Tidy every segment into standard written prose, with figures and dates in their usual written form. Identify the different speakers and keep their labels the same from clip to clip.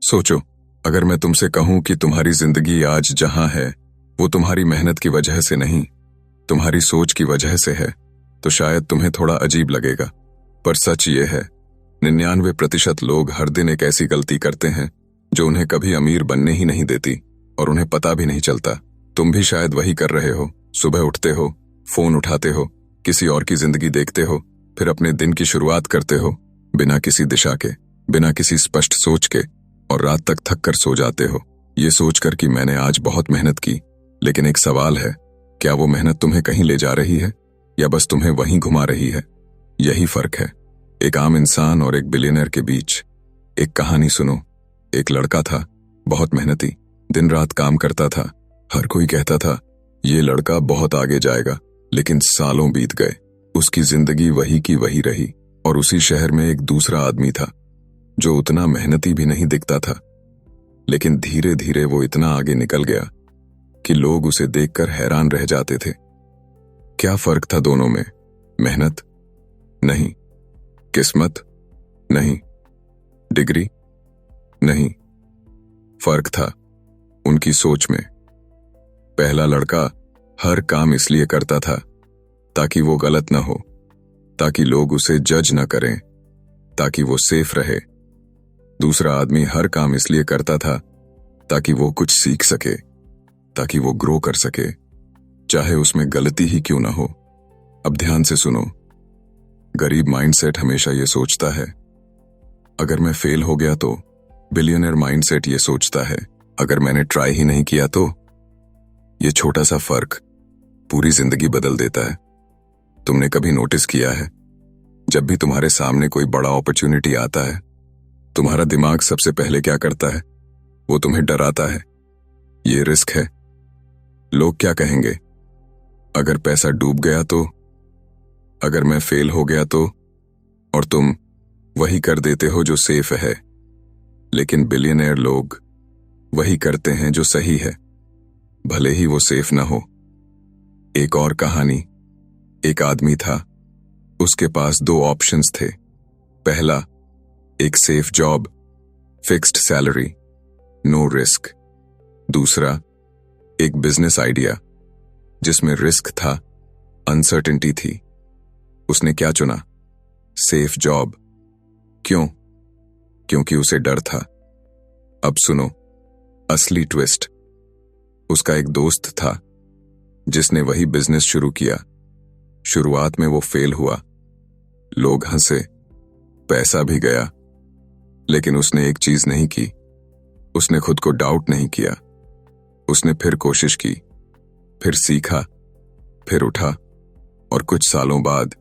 Speaker 1: सोचो, अगर मैं तुमसे कहूं कि तुम्हारी जिंदगी आज जहां है वो तुम्हारी मेहनत की वजह से नहीं, तुम्हारी सोच की वजह से है, तो शायद तुम्हें थोड़ा अजीब लगेगा। पर सच ये है, 99% लोग हर दिन एक ऐसी गलती करते हैं जो उन्हें कभी अमीर बनने ही नहीं देती और उन्हें पता भी नहीं चलता। तुम भी शायद वही कर रहे हो। सुबह उठते हो, फोन उठाते हो, किसी और की जिंदगी देखते हो, फिर अपने दिन की शुरुआत करते हो बिना किसी दिशा के, बिना किसी स्पष्ट सोच के, और रात तक थक कर सो जाते हो ये सोचकर कि मैंने आज बहुत मेहनत की। लेकिन एक सवाल है, क्या वो मेहनत तुम्हें कहीं ले जा रही है या बस तुम्हें वहीं घुमा रही है? यही फर्क है एक आम इंसान और एक बिलियनर के बीच। एक कहानी सुनो। एक लड़का था, बहुत मेहनती, दिन रात काम करता था। हर कोई कहता था ये लड़का बहुत आगे जाएगा। लेकिन सालों बीत गए, उसकी जिंदगी वही की वही रही। और उसी शहर में एक दूसरा आदमी था जो उतना मेहनती भी नहीं दिखता था, लेकिन धीरे धीरे वो इतना आगे निकल गया कि लोग उसे देखकर हैरान रह जाते थे। क्या फर्क था दोनों में? मेहनत? नहीं। किस्मत? नहीं। डिग्री? नहीं। फर्क था उनकी सोच में। पहला लड़का हर काम इसलिए करता था ताकि वो गलत न हो, ताकि लोग उसे जज न करें, ताकि वो सेफ रहे। दूसरा आदमी हर काम इसलिए करता था ताकि वो कुछ सीख सके, ताकि वो ग्रो कर सके, चाहे उसमें गलती ही क्यों ना हो। अब ध्यान से सुनो। गरीब माइंडसेट हमेशा ये सोचता है, अगर मैं फेल हो गया तो। बिलियनर माइंडसेट ये सोचता है, अगर मैंने ट्राई ही नहीं किया तो। ये छोटा सा फर्क पूरी जिंदगी बदल देता है। तुमने कभी नोटिस किया है, जब भी तुम्हारे सामने कोई बड़ा अपॉर्चुनिटी आता है, तुम्हारा दिमाग सबसे पहले क्या करता है? वो तुम्हें डराता है। ये रिस्क है, लोग क्या कहेंगे? अगर पैसा डूब गया तो? अगर मैं फेल हो गया तो? और तुम वही कर देते हो जो सेफ है। लेकिन बिलियनर लोग वही करते हैं जो सही है, भले ही वो सेफ ना हो। एक और कहानी। एक आदमी था, उसके पास 2 ऑप्शंस थे। पहला, एक safe job, fixed salary, no risk. दूसरा, एक बिजनेस आइडिया जिसमें रिस्क था, अनसर्टेनिटी थी। उसने क्या चुना? Safe job. क्यों? क्योंकि उसे डर था। अब सुनो असली ट्विस्ट। उसका एक दोस्त था जिसने वही बिजनेस शुरू किया। शुरुआत में वो फेल हुआ, लोग हंसे, पैसा भी गया, लेकिन उसने एक चीज नहीं की। उसने खुद को डाउट नहीं किया। उसने फिर कोशिश की, फिर सीखा, फिर उठा, और कुछ सालों बाद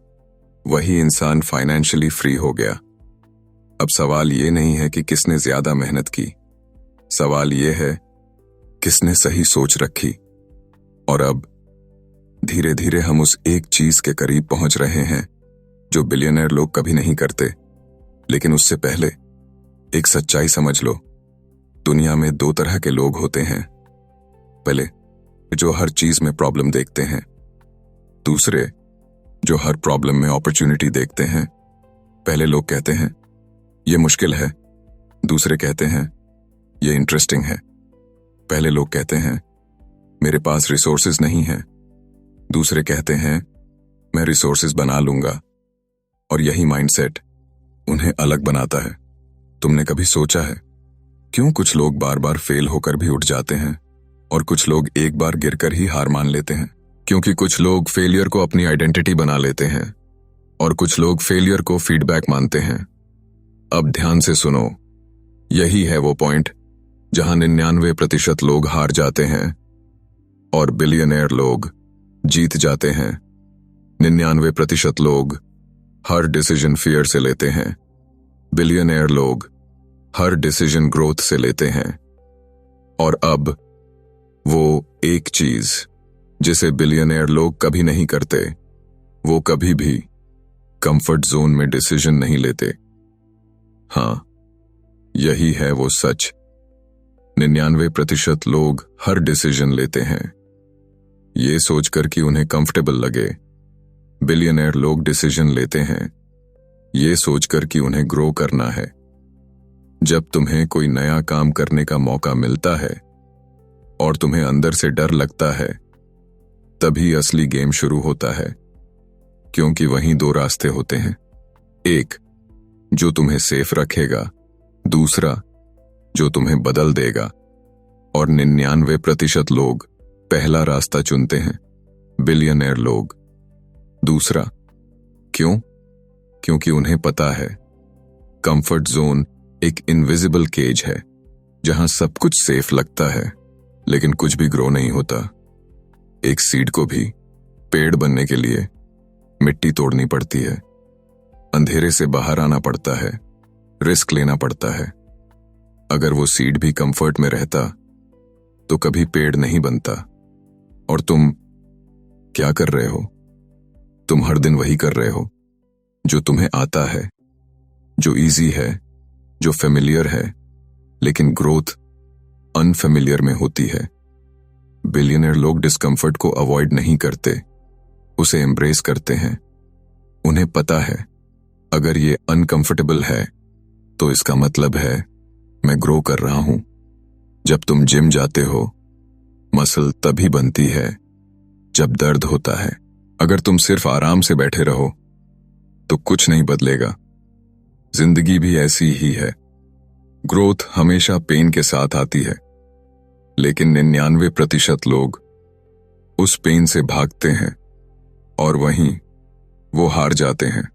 Speaker 1: वही इंसान फाइनेंशियली फ्री हो गया। अब सवाल ये नहीं है कि किसने ज्यादा मेहनत की, सवाल ये है किसने सही सोच रखी। और अब धीरे धीरे हम उस एक चीज के करीब पहुंच रहे हैं जो बिलियनर लोग कभी नहीं करते। लेकिन उससे पहले एक सच्चाई समझ लो। दुनिया में 2 तरह के लोग होते हैं। पहले, जो हर चीज में प्रॉब्लम देखते हैं। दूसरे, जो हर प्रॉब्लम में अपॉर्चुनिटी देखते हैं। पहले लोग कहते हैं ये मुश्किल है, दूसरे कहते हैं ये इंटरेस्टिंग है। पहले लोग कहते हैं मेरे पास रिसोर्सेज नहीं है, दूसरे कहते हैं मैं रिसोर्सेज बना लूंगा। और यही माइंडसेट उन्हें अलग बनाता है। तुमने कभी सोचा है क्यों कुछ लोग बार बार फेल होकर भी उठ जाते हैं और कुछ लोग एक बार गिरकर ही हार मान लेते हैं? क्योंकि कुछ लोग फेलियर को अपनी आइडेंटिटी बना लेते हैं और कुछ लोग फेलियर को फीडबैक मानते हैं। अब ध्यान से सुनो, यही है वो पॉइंट जहां 99% लोग हार जाते हैं और बिलियनर लोग जीत जाते हैं। 99% लोग हर डिसीजन फियर से लेते हैं, बिलियनर लोग हर डिसीजन ग्रोथ से लेते हैं। और अब वो एक चीज जिसे बिलियनर लोग कभी नहीं करते, वो कभी भी कंफर्ट जोन में डिसीजन नहीं लेते। हां, यही है वो सच। 99% लोग हर डिसीजन लेते हैं ये सोचकर कि उन्हें कंफर्टेबल लगे। बिलियनर लोग डिसीजन लेते हैं ये सोचकर कि उन्हें ग्रो करना है। जब तुम्हें कोई नया काम करने का मौका मिलता है और तुम्हें अंदर से डर लगता है, तभी असली गेम शुरू होता है। क्योंकि वहीं दो रास्ते होते हैं, एक जो तुम्हें सेफ रखेगा, दूसरा जो तुम्हें बदल देगा। और 99% लोग पहला रास्ता चुनते हैं, बिलियनेयर लोग। दूसरा क्यों? क्योंकि उन्हें पता है कंफर्ट जोन एक इनविजिबल केज है जहां सब कुछ सेफ लगता है लेकिन कुछ भी ग्रो नहीं होता। एक सीड को भी पेड़ बनने के लिए मिट्टी तोड़नी पड़ती है, अंधेरे से बाहर आना पड़ता है, रिस्क लेना पड़ता है। अगर वो सीड भी कंफर्ट में रहता तो कभी पेड़ नहीं बनता। और तुम क्या कर रहे हो? तुम हर दिन वही कर रहे हो जो तुम्हें आता है, जो इजी है, जो फेमिलियर है, लेकिन ग्रोथ अनफेमिलियर में होती है। बिलियनर लोग डिस्कम्फर्ट को अवॉइड नहीं करते, उसे एम्ब्रेस करते हैं। उन्हें पता है अगर ये अनकंफर्टेबल है तो इसका मतलब है मैं ग्रो कर रहा हूं। जब तुम जिम जाते हो, मसल तभी बनती है जब दर्द होता है। अगर तुम सिर्फ आराम से बैठे रहो तो कुछ नहीं बदलेगा। जिंदगी भी ऐसी ही है। ग्रोथ हमेशा पेन के साथ आती है, लेकिन 99% लोग उस पेन से भागते हैं और वहीं वो हार जाते हैं।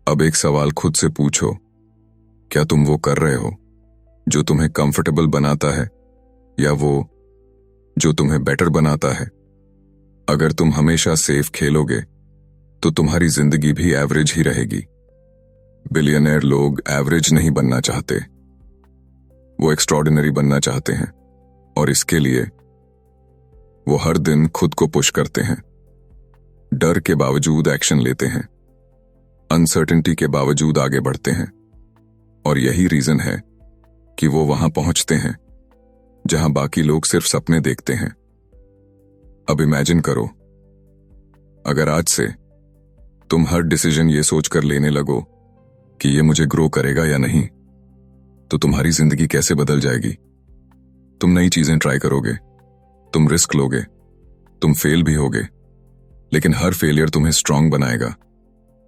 Speaker 1: अब एक सवाल खुद से पूछो, क्या तुम वो कर रहे हो जो तुम्हें कंफर्टेबल बनाता है या वो जो तुम्हें बेटर बनाता है? अगर तुम हमेशा सेफ खेलोगे तो तुम्हारी जिंदगी भी एवरेज ही रहेगी। बिलियनेयर लोग एवरेज नहीं बनना चाहते, वो एक्स्ट्रॉर्डिनरी बनना चाहते हैं। और इसके लिए वो हर दिन खुद को पुश करते हैं, डर के बावजूद एक्शन लेते हैं, अनसर्टेनिटी के बावजूद आगे बढ़ते हैं। और यही रीजन है कि वो वहां पहुंचते हैं जहां बाकी लोग सिर्फ सपने देखते हैं। अब इमेजिन करो, अगर आज से तुम हर डिसीजन ये सोचकर लेने लगो कि ये मुझे ग्रो करेगा या नहीं, तो तुम्हारी जिंदगी कैसे बदल जाएगी। तुम नई चीजें ट्राई करोगे, तुम रिस्क लोगे, तुम फेल भी होगे, लेकिन हर फेलियर तुम्हें स्ट्रांग बनाएगा,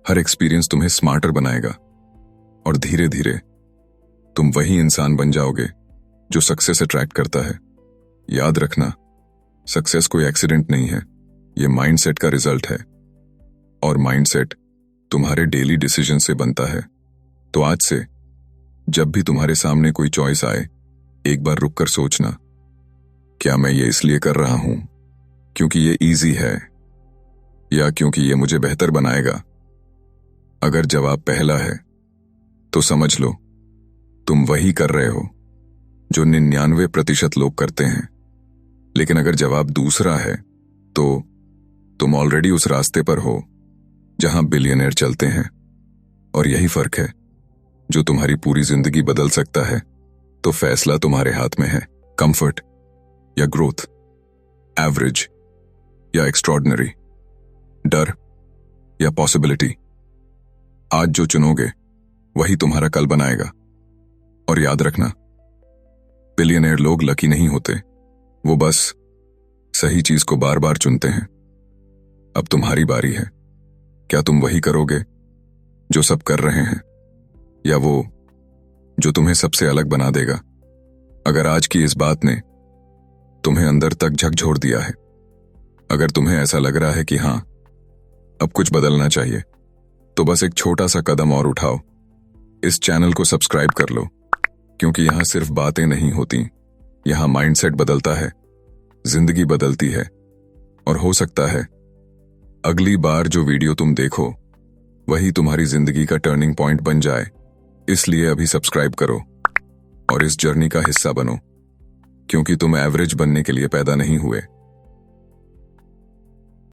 Speaker 1: हर एक्सपीरियंस तुम्हें स्मार्टर बनाएगा। और धीरे धीरे तुम वही इंसान बन जाओगे जो सक्सेस अट्रैक्ट करता है। याद रखना, सक्सेस कोई एक्सीडेंट नहीं है, ये माइंडसेट का रिजल्ट है। और माइंडसेट तुम्हारे डेली डिसीजन से बनता है। तो आज से जब भी तुम्हारे सामने कोई चॉइस आए, एक बार रुककर सोचना, क्या मैं ये इसलिए कर रहा हूं क्योंकि ये इजी है या क्योंकि ये मुझे बेहतर बनाएगा? अगर जवाब पहला है तो समझ लो तुम वही कर रहे हो जो 99% लोग करते हैं। लेकिन अगर जवाब दूसरा है तो तुम ऑलरेडी उस रास्ते पर हो जहां बिलियनेयर चलते हैं। और यही फर्क है जो तुम्हारी पूरी जिंदगी बदल सकता है। तो फैसला तुम्हारे हाथ में है, कंफर्ट या ग्रोथ, एवरेज या एक्स्ट्रॉर्डिनरी, डर या पॉसिबिलिटी। आज जो चुनोगे वही तुम्हारा कल बनाएगा। और याद रखना, बिलियनेयर लोग लकी नहीं होते, वो बस सही चीज को बार बार चुनते हैं। अब तुम्हारी बारी है, क्या तुम वही करोगे जो सब कर रहे हैं, या वो जो तुम्हें सबसे अलग बना देगा? अगर आज की इस बात ने तुम्हें अंदर तक झकझोर दिया है, अगर तुम्हें ऐसा लग रहा है कि हां अब कुछ बदलना चाहिए, तो बस एक छोटा सा कदम और उठाओ। इस चैनल को सब्सक्राइब कर लो, क्योंकि यहां सिर्फ बातें नहीं होती, यहां माइंडसेट बदलता है, जिंदगी बदलती है। और हो सकता है अगली बार जो वीडियो तुम देखो वही तुम्हारी जिंदगी का टर्निंग पॉइंट बन जाए। इसलिए अभी सब्सक्राइब करो और इस जर्नी का हिस्सा बनो, क्योंकि तुम एवरेज बनने के लिए पैदा नहीं हुए,